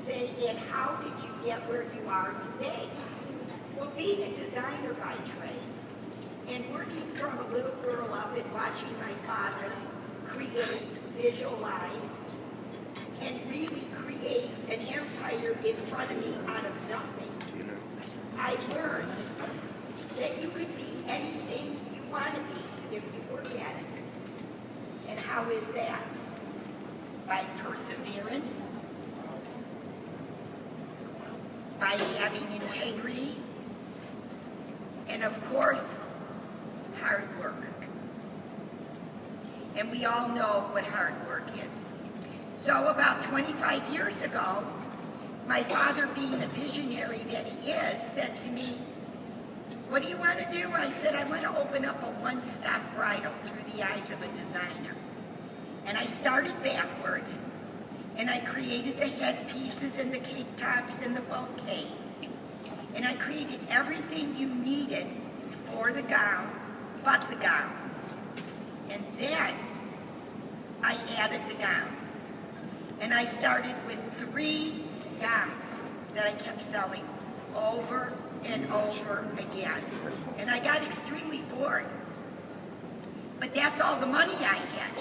say, and how did you get where you are today? Well, being a designer by trade, and working from a little girl up and watching my father create, visualize, and really create an empire in front of me out of nothing, I learned that you could be anything you want to be if you work at it. And how is that? By perseverance, by having integrity, and of course, hard work. And we all know what hard work is. So about 25 years ago, my father, being the visionary that he is, said to me, "What do you want to do?" I said, "I want to open up a one-stop bridal through the eyes of a designer." And I started backwards, and I created the headpieces and the cake tops and the bouquets. And I created everything you needed for the gown, but the gown. And then I added the gown. And I started with 3 gowns that I kept selling over and over again. And I got extremely bored. But that's all the money I had.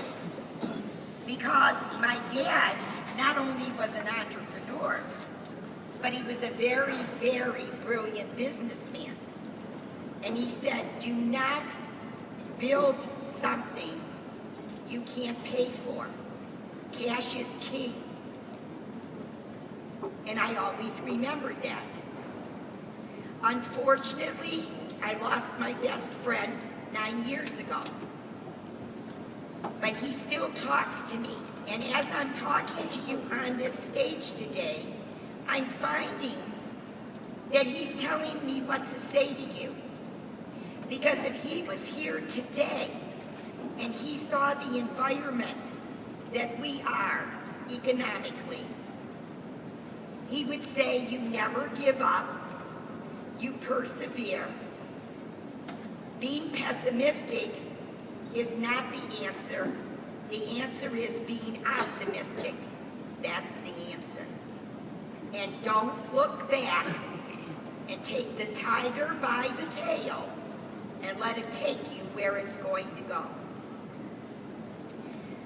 Because my dad not only was an entrepreneur, but he was a very, very brilliant businessman. And he said, do not build something you can't pay for. Cash is king. And I always remembered that. Unfortunately, I lost my best friend 9 years ago. But he still talks to me. And as I'm talking to you on this stage today, I'm finding that he's telling me what to say to you. Because if he was here today and he saw the environment that we are economically, he would say, you never give up, you persevere. Being pessimistic is not the answer. The answer is being optimistic. That's the answer. And don't look back and take the tiger by the tail and let it take you where it's going to go.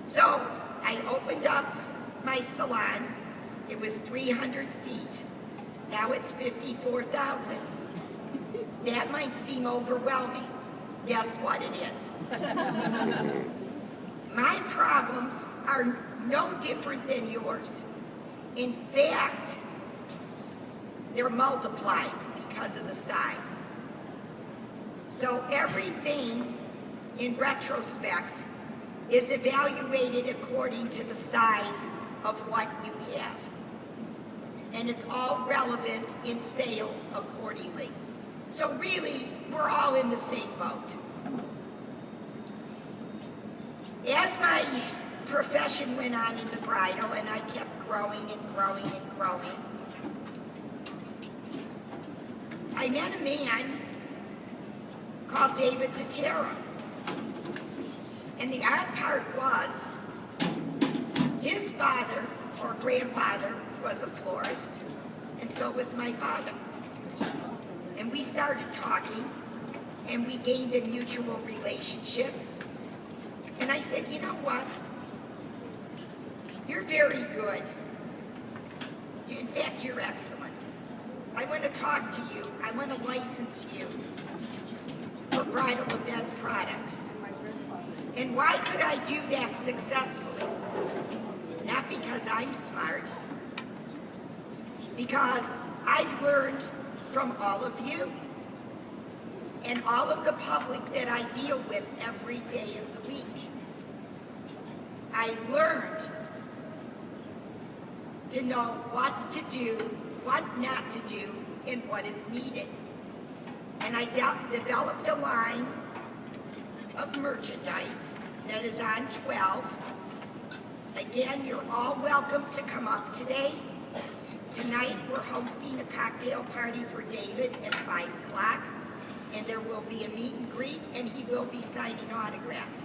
So I opened up my salon. It was 300 feet. Now it's 54,000. That might seem overwhelming. Guess what it is? My problems are no different than yours. In fact, they're multiplied because of the size. So everything, in retrospect, is evaluated according to the size of what you have. And it's all relevant in sales accordingly. So really, we're all in the same boat. As my profession went on in the bridal, and I kept growing and growing and growing, I met a man called David Catan. And the odd part was, his father or grandfather was a florist, and so was my father. And we started talking, and we gained a mutual relationship. And I said, you know what? You're very good. In fact, you're excellent. I want to talk to you. I want to license you for bridal event products. And why could I do that successfully? Not because I'm smart, because I've learned from all of you and all of the public that I deal with every day of the week. I learned to know what to do, what not to do, and what is needed. And I developed a line of merchandise that is on 12. Again, you're all welcome to come up today. Tonight we're hosting a cocktail party for David at 5 o'clock, and there will be a meet and greet, and he will be signing autographs.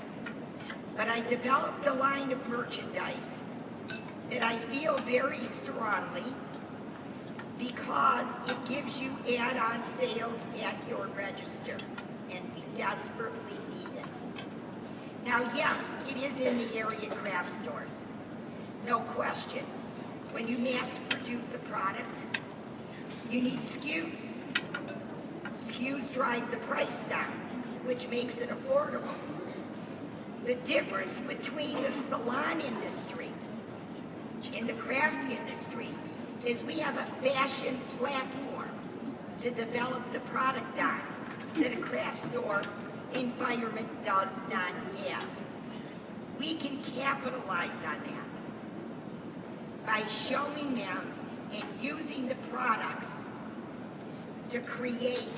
But I developed a line of merchandise that I feel very strongly because it gives you add-on sales at your register, and we desperately need it. Now, yes, it is in the area craft stores, no question. When you mass produce a product, you need SKUs. SKUs drive the price down, which makes it affordable. The difference between the salon industry and the craft industry is we have a fashion platform to develop the product on that a craft store environment does not have. We can capitalize on that by showing them and using the products to create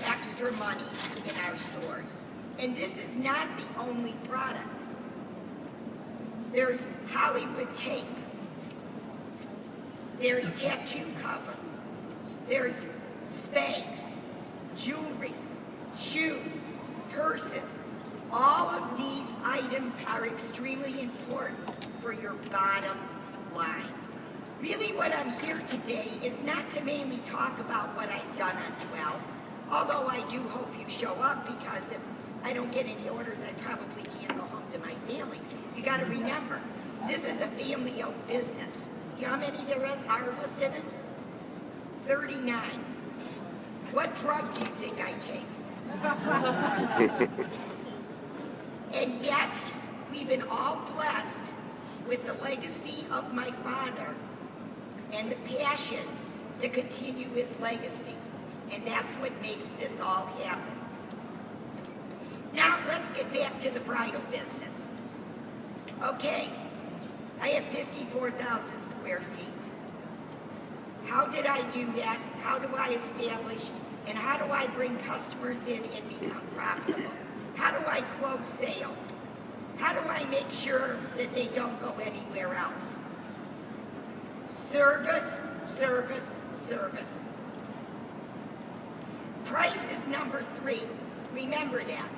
extra money in our stores. And this is not the only product. There's Hollywood tape. There's tattoo cover. There's Spanx, jewelry, shoes, purses. All of these items are extremely important for your bottom line. Really what I'm here today is not to mainly talk about what I've done on 12, although I do hope you show up, because if I don't get any orders, I probably can't go home to my family. You got to remember, this is a family-owned business. You know how many there are of us in it? 39. What drug do you think I take? And yet, we've been all blessed with the legacy of my father and the passion to continue his legacy. And that's what makes this all happen. Now, let's get back to the bridal business. Okay, I have 54,000 square feet. How did I do that? How do I establish, and how do I bring customers in and become profitable? How do I close sales? How do I make sure that they don't go anywhere else? Service, service, service. Price is number 3. Remember that.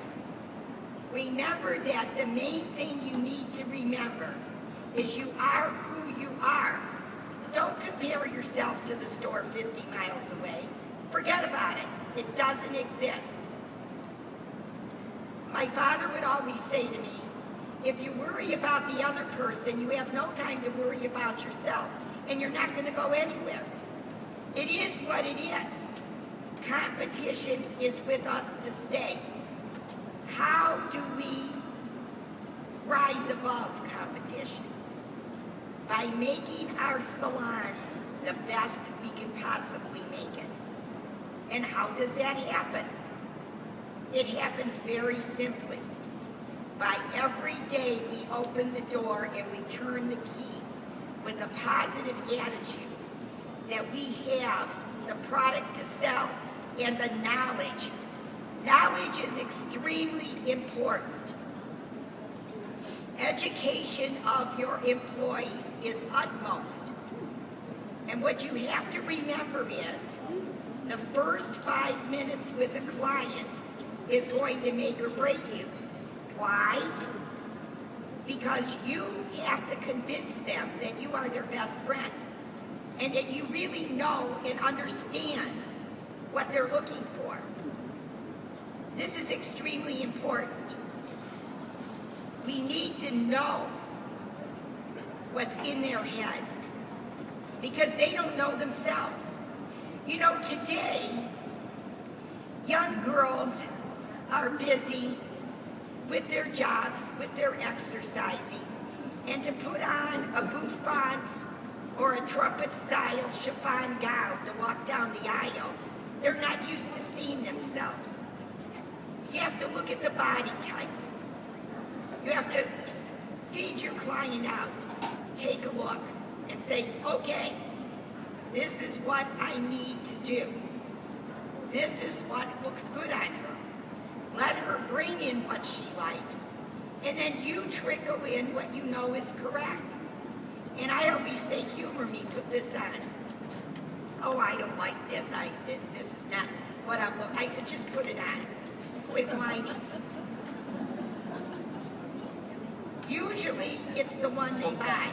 Remember that the main thing you need to remember is you are who you are. Don't compare yourself to the store 50 miles away. Forget about it. It doesn't exist. My father would always say to me, if you worry about the other person, you have no time to worry about yourself, and you're not going to go anywhere. It is what it is. Competition is with us to stay. How do we rise above competition? By making our salon the best we can possibly make it. And how does that happen? It happens very simply. By every day we open the door and we turn the key with a positive attitude that we have the product to sell and the knowledge. Knowledge is extremely important. Education of your employees is utmost. And what you have to remember is the first 5 minutes with a client is going to make or break you. Why? Because you have to convince them that you are their best friend and that you really know and understand what they're looking for. This is extremely important. We need to know what's in their head because they don't know themselves. You know, today, young girls are busy with their jobs, with their exercising, and to put on a bouffant or a trumpet-style chiffon gown to walk down the aisle, they're not used to seeing themselves. You have to look at the body type. You have to feed your client out, take a look, and say, okay, this is what I need to do. This is what looks good on her. Let her bring in what she likes, and then you trickle in what you know is correct. And I always say, humor me, put this on. Oh, I don't like this. This is not what I'm looking. I said, just put it on. Quit whining. Usually, it's the one they buy.